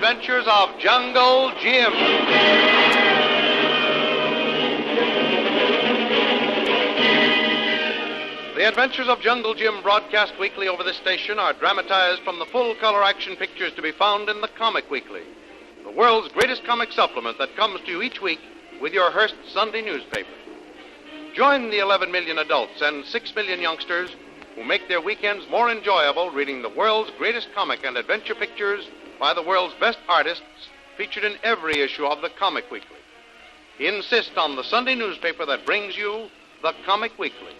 Adventures of Jungle Jim. The Adventures of Jungle Jim, broadcast weekly over this station, are dramatized from the full-color action pictures to be found in the Comic Weekly, the world's greatest comic supplement that comes to you each week with your Hearst Sunday newspaper. Join the 11 million adults and 6 million youngsters who make their weekends more enjoyable reading the world's greatest comic and adventure pictures by the world's best artists featured in every issue of the Comic Weekly. Insist on the Sunday newspaper that brings you the Comic Weekly.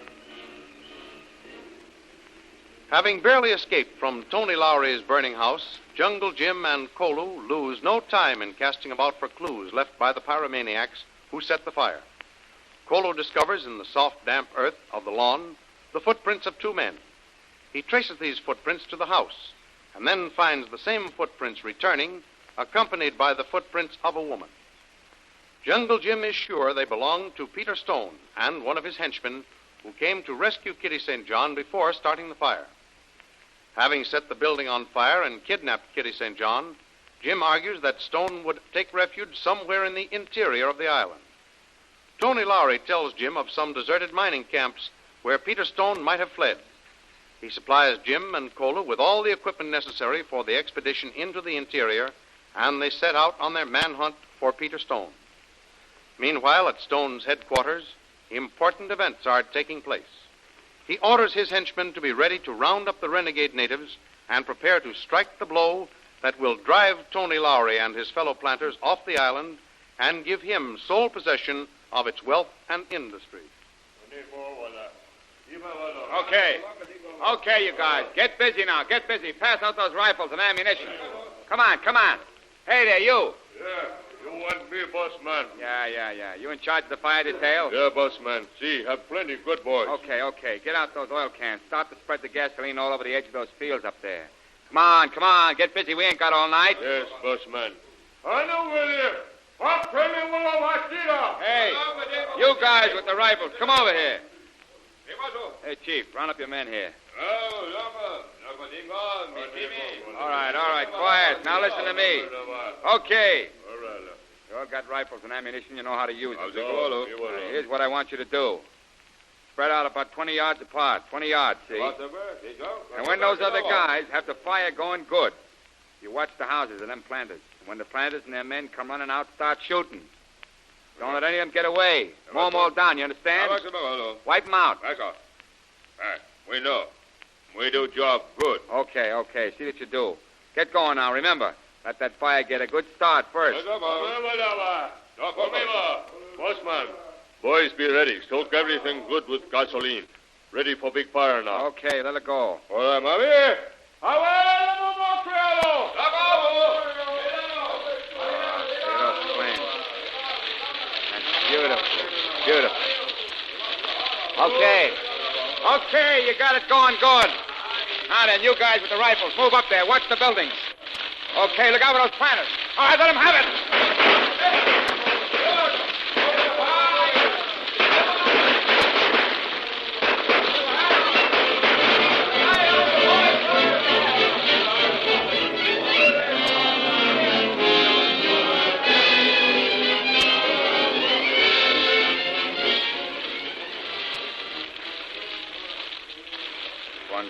Having barely escaped from Tony Lowry's burning house, Jungle Jim and Kolu lose no time in casting about for clues left by the pyromaniacs who set the fire. Kolu discovers in the soft, damp earth of the lawn the footprints of 2 men. He traces these footprints to the house and then finds the same footprints returning, accompanied by the footprints of a woman. Jungle Jim is sure they belong to Peter Stone and one of his henchmen who came to rescue Kitty St. John before starting the fire. Having set the building on fire and kidnapped Kitty St. John, Jim argues that Stone would take refuge somewhere in the interior of the island. Tony Lowry tells Jim of some deserted mining camps where Peter Stone might have fled. He supplies Jim and Kolu with all the equipment necessary for the expedition into the interior, and they set out on their manhunt for Peter Stone. Meanwhile, at Stone's headquarters, important events are taking place. He orders his henchmen to be ready to round up the renegade natives and prepare to strike the blow that will drive Tony Lowry and his fellow planters off the island and give him sole possession of its wealth and industry. Okay, you guys. Get busy now. Get busy. Pass out those rifles and ammunition. Come on. Hey there, you. Yeah, you want me, boss man. Yeah. You in charge of the fire detail? Yeah, boss man. See, have plenty good boys. Okay. Get out those oil cans. Start to spread the gasoline all over the edge of those fields up there. Come on. Get busy. We ain't got all night. Yes, boss man. Hey, you guys with the rifles, come over here. Hey, Chief, round up your men here. All right, quiet. Now listen to me. Okay. You all got rifles and ammunition. You know how to use them. Here's what I want you to do. Spread out about 20 yards apart. 20 yards, see? And when those other guys have the fire going good, you watch the houses of them planters. And when the planters and their men come running out, start shooting. Don't let any of them get away. Mow them all down, you understand? Wipe them out. We know. We do job good. Okay. See what you do. Get going now. Remember, let that fire get a good start first. Bossman, boys, be ready. Soak everything good with gasoline. Ready for big fire now. Okay, let it go. Hola, mami. Beautiful. Okay, you got it going good. Now then, you guys with the rifles, move up there. Watch the buildings. Okay, look out for those planters. All right, let them have it.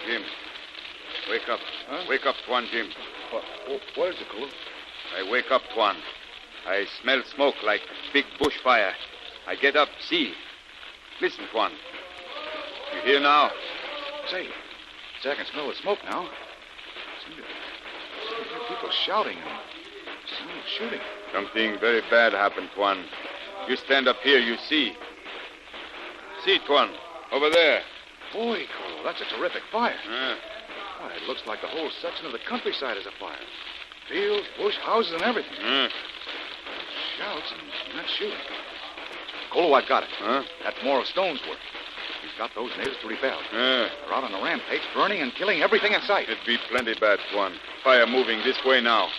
Jim. Wake up. Huh? Wake up, Tuan Jim. What is it, Kolu? I wake up, Tuan. I smell smoke like big bush fire. I get up, see. Listen, Tuan. You hear now? Say, I can smell the smoke now. Seem to hear people shouting and sound of shooting. Something very bad happened, Tuan. You stand up here, you see. See, Tuan. Over there. Boy, Kolu, that's a terrific fire. Why, it looks like the whole section of the countryside is afire. Fields, bush, houses, and everything. Shouts and not shooting. Kolu, I've got it. That's more of Stone's work. He's got those natives to rebel. They're out on a rampage, burning and killing everything in sight. It be plenty bad, Tuan. Fire moving this way now.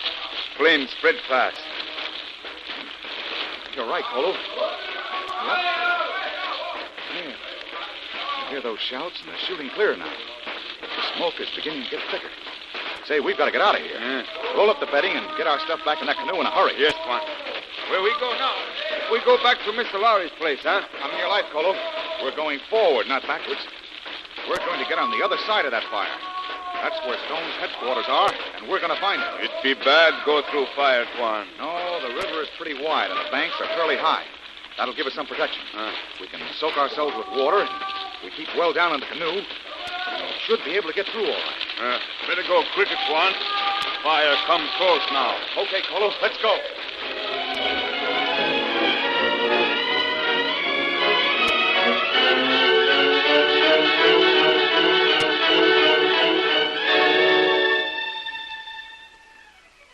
Flames spread fast. You're right, Kolu. Yeah. You hear those shouts and the shooting clear now. The smoke is beginning to get thicker. Say, we've got to get out of here. Roll up the bedding and get our stuff back in that canoe in a hurry. Yes, Tuan. Where we go now? We go back to Mr. Lowry's place, huh? Come in your life, Kolu. We're going forward, not backwards. We're going to get on the other side of that fire. That's where Stone's headquarters are, and we're going to find them. It'd be bad go through fire, Tuan. No, the river is pretty wide, and the banks are fairly high. That'll give us some protection. We can soak ourselves with water, and we keep well down in the canoe. We should be able to get through all right. Better go quicker, Tuan. Fire comes close now. Okay, Kolu, let's go.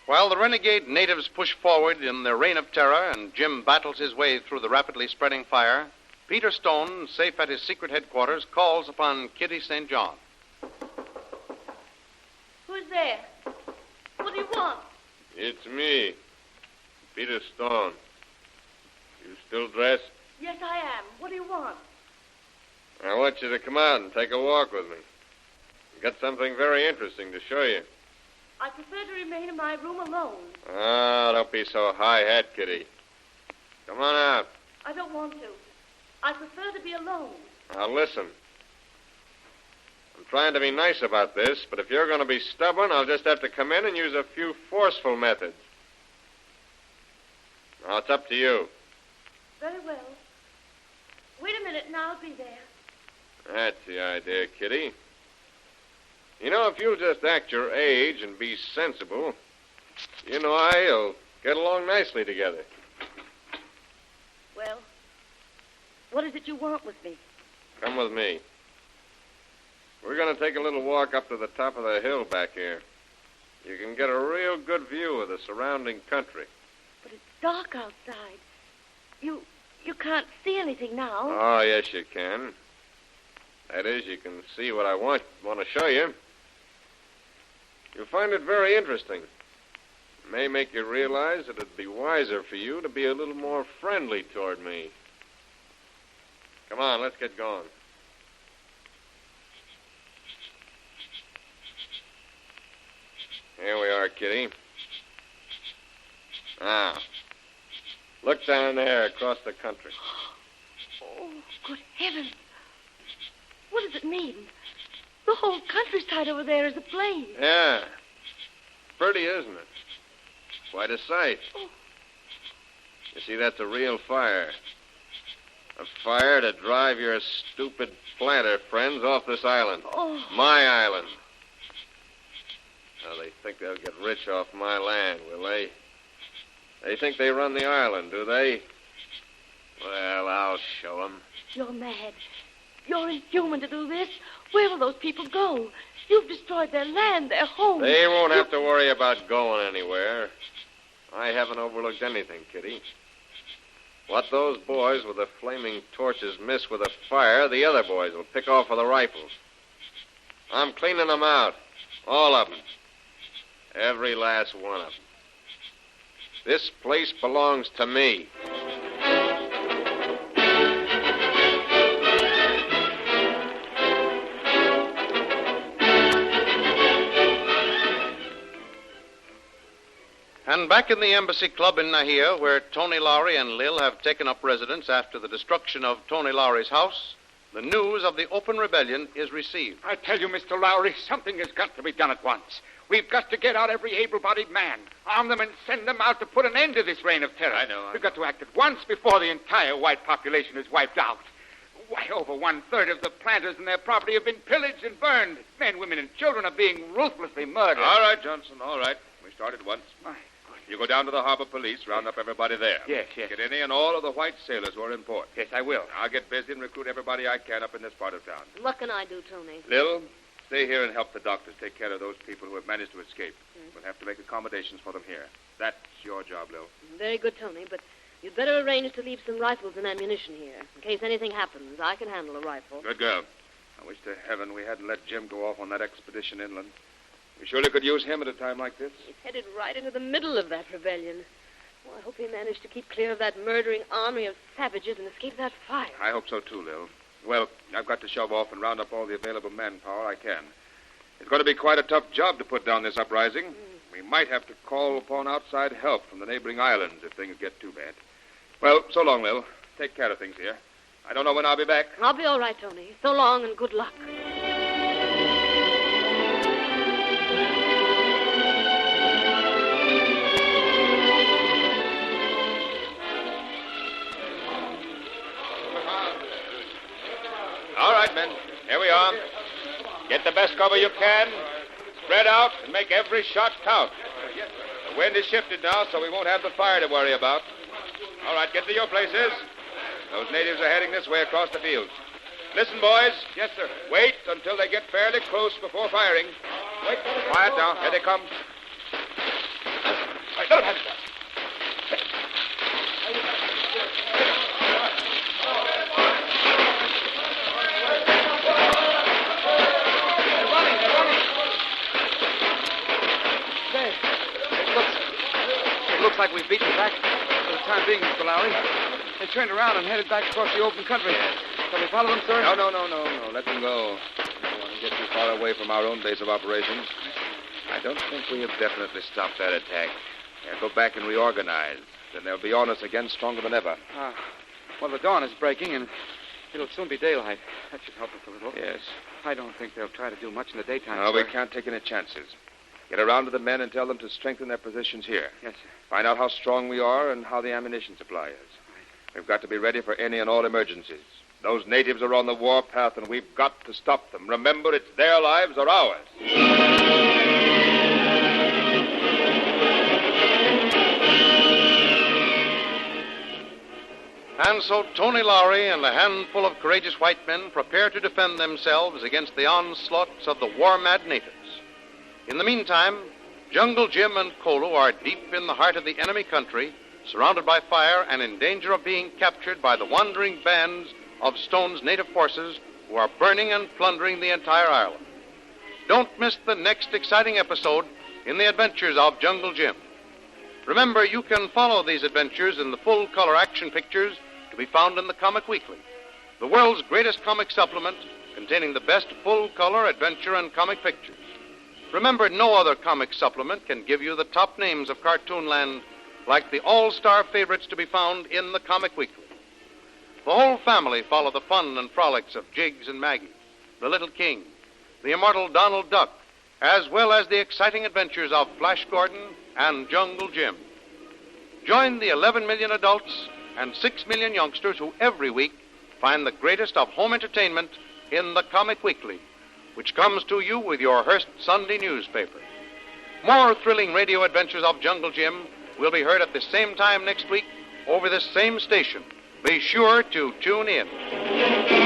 While the renegade natives push forward in their reign of terror and Jim battles his way through the rapidly spreading fire, Peter Stone, safe at his secret headquarters, calls upon Kitty St. John. Who's there? What do you want? It's me, Peter Stone. You still dressed? Yes, I am. What do you want? I want you to come out and take a walk with me. I've got something very interesting to show you. I prefer to remain in my room alone. Ah, don't be so high-hat, Kitty. Come on out. I don't want to. I prefer to be alone. Now, listen. I'm trying to be nice about this, but if you're going to be stubborn, I'll just have to come in and use a few forceful methods. Now, it's up to you. Very well. Wait a minute and I'll be there. That's the idea, Kitty. You know, if you'll just act your age and be sensible, you and I'll get along nicely together. Well, what is it you want with me? Come with me. We're going to take a little walk up to the top of the hill back here. You can get a real good view of the surrounding country. But it's dark outside. You can't see anything now. Oh, yes, you can. That is, you can see what I want to show you. You'll find it very interesting. It may make you realize that it'd be wiser for you to be a little more friendly toward me. Come on, let's get going. Here we are, Kitty. Now, look down there across the country. Oh, good heavens. What does it mean? The whole countryside over there is ablaze. Yeah. Pretty, isn't it? Quite a sight. Oh. You see, that's a real fire. A fire to drive your stupid planter friends off this island. Oh. My island. Now, they think they'll get rich off my land, will they? They think they run the island, do they? Well, I'll show them. You're mad. You're inhuman to do this. Where will those people go? You've destroyed their land, their home. They won't have to worry about going anywhere. I haven't overlooked anything, Kitty. What those boys with the flaming torches miss with a fire, the other boys will pick off with the rifles. I'm cleaning them out. All of them. Every last one of them. This place belongs to me. And back in the Embassy Club in Nahia, where Tony Lowry and Lil have taken up residence after the destruction of Tony Lowry's house, the news of the open rebellion is received. I tell you, Mr. Lowry, something has got to be done at once. We've got to get out every able-bodied man, arm them, and send them out to put an end to this reign of terror. I know. We've got to act at once before the entire white population is wiped out. Why, over 1/3 of the planters and their property have been pillaged and burned. Men, women, and children are being ruthlessly murdered. All right, Johnson, all right. We start at once. My You go down to the harbor police, round up everybody there. Yes, yes. Get any and all of the white sailors who are in port. Yes, I will. I'll get busy and recruit everybody I can up in this part of town. What can I do, Tony? Lil, stay here and help the doctors take care of those people who have managed to escape. We'll have to make accommodations for them here. That's your job, Lil. Very good, Tony, but you'd better arrange to leave some rifles and ammunition here. In case anything happens, I can handle a rifle. Good girl. I wish to heaven we hadn't let Jim go off on that expedition inland. We surely could use him at a time like this. He's headed right into the middle of that rebellion. Oh, I hope he managed to keep clear of that murdering army of savages and escape that fire. I hope so, too, Lil. Well, I've got to shove off and round up all the available manpower I can. It's going to be quite a tough job to put down this uprising. We might have to call upon outside help from the neighboring islands if things get too bad. Well, so long, Lil. Take care of things here. I don't know when I'll be back. I'll be all right, Tony. So long and good luck. All right, men. Here we are. Get the best cover you can. Spread out and make every shot count. The wind is shifted now, so we won't have the fire to worry about. All right, get to your places. Those natives are heading this way across the fields. Listen, boys. Yes, sir. Wait until they get fairly close before firing. Wait. Quiet now. Here they come. Right, let them have it. It looks like we've beaten back for the time being, Mr. Lowry. They turned around and headed back across the open country. Shall we follow them, sir? No. Let them go. We don't want to get too far away from our own base of operations. I don't think we have definitely stopped that attack. They'll go back and reorganize. Then they'll be on us again stronger than ever. Well, the dawn is breaking, and it'll soon be daylight. That should help us a little. Yes. I don't think they'll try to do much in the daytime, No, sir. we can't take any chances. Get around to the men and tell them to strengthen their positions here. Yes, sir. Find out how strong we are and how the ammunition supply is. We've got to be ready for any and all emergencies. Those natives are on the warpath, and we've got to stop them. Remember, it's their lives or ours. And so Tony Lowry and a handful of courageous white men prepare to defend themselves against the onslaughts of the war-mad natives. In the meantime, Jungle Jim and Kolu are deep in the heart of the enemy country, surrounded by fire and in danger of being captured by the wandering bands of Stone's native forces who are burning and plundering the entire island. Don't miss the next exciting episode in the adventures of Jungle Jim. Remember, you can follow these adventures in the full-color action pictures to be found in the Comic Weekly, the world's greatest comic supplement containing the best full-color adventure and comic pictures. Remember, no other comic supplement can give you the top names of Cartoonland like the all-star favorites to be found in the Comic Weekly. The whole family follow the fun and frolics of Jiggs and Maggie, the Little King, the immortal Donald Duck, as well as the exciting adventures of Flash Gordon and Jungle Jim. Join the 11 million adults and 6 million youngsters who every week find the greatest of home entertainment in the Comic Weekly, which comes to you with your Hearst Sunday newspaper. More thrilling radio adventures of Jungle Jim will be heard at the same time next week over this same station. Be sure to tune in.